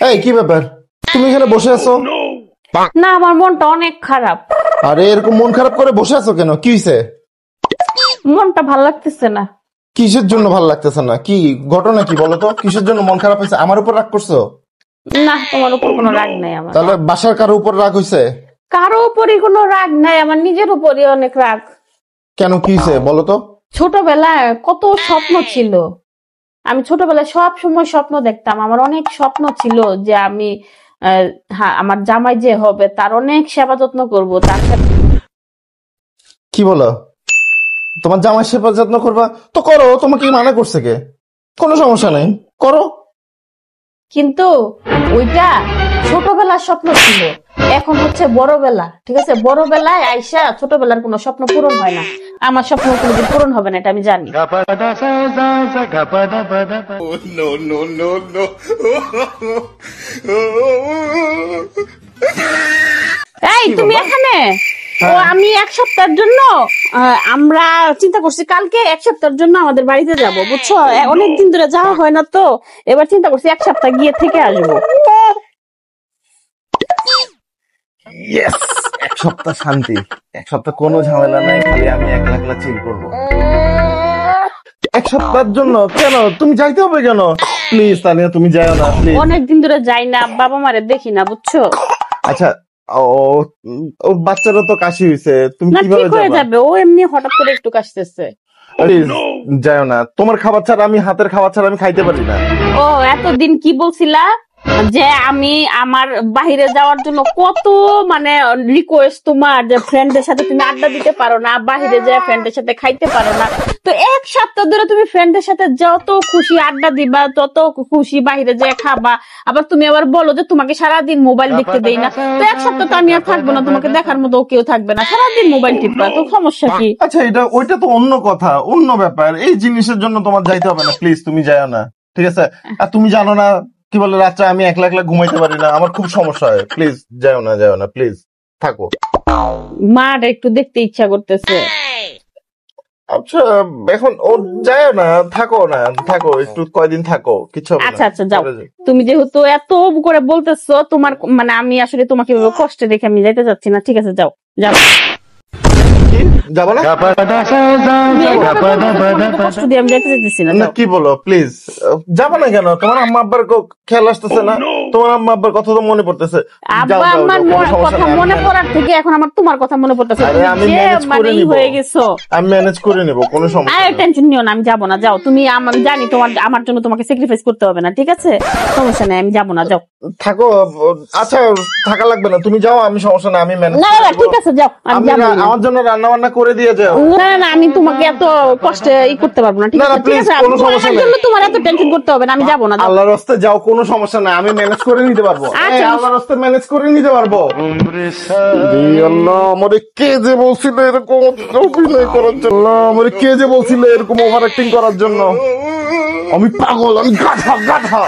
এই কি ব্যাপার, তুমি এখানে বসে আছো? না, আমার মনটা অনেক খারাপ। আরে এরকম মন খারাপ করে বসে আছো কেন? কি হয়েছে? মনটা ভালো লাগতেছে না। কিসের জন্য ভালো লাগতেছে না? কি ঘটনা কি বলো তো? কিসের জন্য মন খারাপ হয়েছে? আমার উপর রাগ করছো? না, তোমার উপর কোনো রাগ নাই আমার। তাহলে বাসার কারো উপর রাগ হয়েছে? কারো উপরই কোনো রাগ নাই, আমার নিজের উপরই অনেক রাগ। কেন, কি হয়েছে বলো তো? ছোটবেলায় কত স্বপ্ন ছিল। আমি ছোটবেলায় সব সময় স্বপ্ন দেখতাম, আমার অনেক স্বপ্ন ছিল যে আমি আমার জামাই যে হবে তার অনেক সেবা যত্ন করবো, তার সাথে। কি বলো? তোমার জামাই সেবা যত্ন করবা তো করো, তোমাকে কি মানা করছে কে? কোনো সমস্যা নেই, করো। কিন্তু ওইটা ছোটবেলার স্বপ্ন ছিল, এখন হচ্ছে বড়বেলা। ঠিক আছে, বড়বেলায় আইসা ছোটবেলার কোনো স্বপ্ন পূরণ হয় না। আমার স্বপ্ন কোনোদিন পূরণ হবে না, এটা আমি জানি। এই তুমি এখানে? ও, আমি এক সপ্তাহের জন্য আমরা চিন্তা করছি কালকে এক সপ্তাহের জন্য আমাদের বাড়িতে যাব, বুঝছো? অনেকদিন ধরে যাওয়া হয় না তো, এবার চিন্তা করছি এক সপ্তাহ গিয়ে থেকে আসবো। ইয়েস, এক সপ্তাহ শান্তি, এক সপ্তাহ কোনো ঝামেলা নাই, খালি আমি একলা একলা চিল করবো এক সপ্তাহের জন্য। কেন তুমি যাইতে হবে কেন? প্লিজ তানিয়া, তুমি যাও না প্লিজ। অনেকদিন ধরে যাই না, বাবা মারে দেখি না, বুঝছো? আচ্ছা, ও বাচ্চারও তো কাশি হয়েছে, তুমি না, কিভাবে ঠিক হয়ে যাবা? যাবে, ও এমনি হঠাৎ করে একটু কাশতেছে। প্লিজ যাও না, তোমার খাবার ছাড়া, আমি হাতের খাবার ছাড়া আমি খাইতে পারি না। ও, এতদিন কি বলছিলা যে আমি আমার বাহিরে যাওয়ার জন্য কত মানে রিকোয়েস্ট তোমার, যে ফ্রেন্ডের সাথে তুমি আড্ডা দিতে পারো না, বাহিরে যায় ফ্রেন্ডের সাথে খাইতে পারো না। তো এক সপ্তাহ ধরে তুমি ফ্রেন্ডের সাথে যত খুশি আড্ডা দিবা, তত খুশি বাহিরে যায় খাবা, আবার তুমি আবার বলো যে তোমাকে সারাদিন মোবাইল দেখতে দেই না। তো এক সপ্তাহ তো আমি আর থাকবো না, তোমাকে দেখার মতো কেউ থাকবে না, সারাদিন মোবাইল টিপবা, তো সমস্যা কি? আচ্ছা, ওইটা তো অন্য কথা, অন্য ব্যাপার। এই জিনিসের জন্য তোমার যাইতে হবে না, প্লিজ তুমি যাও না, ঠিক আছে? আর তুমি জানো না কি বলে, রাত্রে আমি একলা একলা ঘুমাইতে পারি না, আমার খুব সমস্যা হয়। প্লিজ যাও না, যাও না, প্লিজ থাকো। মার একটু দেখতে ইচ্ছা করতেছে। আচ্ছা, এখন ও যাও না, থাকো না, থাকো একটু, কয়দিন থাকো, কিছু হবে না। আচ্ছা আচ্ছা, যাও। তুমি যেহেতু এত করে বলতেছো, তোমার মানে আমি আসলে তোমাকে কষ্টে দেখে আমি যাইতে চাচ্ছি না। ঠিক আছে, যাও যাও। যাবো না? কষ্ট দিয়ে আমি যাইতে চাইতেছি না, না, কি বলো? প্লিজ যাবো না কেন? তোমার আম্মা আব্বার খেয়াল আসতেছে না? তোমার আম্মা আব্বার কথা তো মনে পড়তেছে। আব্বা আমার কথা মনে পড়ার থেকে এখন আমার তোমার কথা মনে পড়তেছে। আমি ম্যানেজ করে নিব, হয়ে গেছো। আমি ম্যানেজ করে নিব, কোনো সমস্যা নেই। টেনশন নিও না, আমি যাবো না, যাও তুমি। আমি জানি তোমার আমার জন্য তোমাকে স্যাক্রিফাইস করতে হবে না, ঠিক আছে? সমস্যা নেই, আমি যাবো না, যাও। থাকো। আচ্ছা, থাকা লাগবে না, তুমি যাও, আমি সমস্যা না, আমি ম্যানেজ। না না, ঠিক আছে, যাও। আমি যাবো না। আমার জন্য রান্না বান্না করে দিয়ে যাও। না না, আমি তোমাকে এত কষ্টে করতে পারবো না, ঠিক আছে? ঠিক আছে, কোনো সমস্যা নেই, তোমার এত টেনশন করতে হবে না, আমি যাবো না। আল্লাহর রাস্তায় যাও, কোনো সমস্যা নাই, আমি ম্যানেজ করে নিতে পারবো। আল্লাহর রাস্তায় ম্যানেজ করে নিতে পারবো। আল্লাহ, আমারে কে যে বলছিল এরকম অভিনয় করার জন্য? আমারে কে যে বলছিল এরকম ওভার অ্যাক্টিং করার জন্য? আমি পাগল, আমি গাধা গাধা।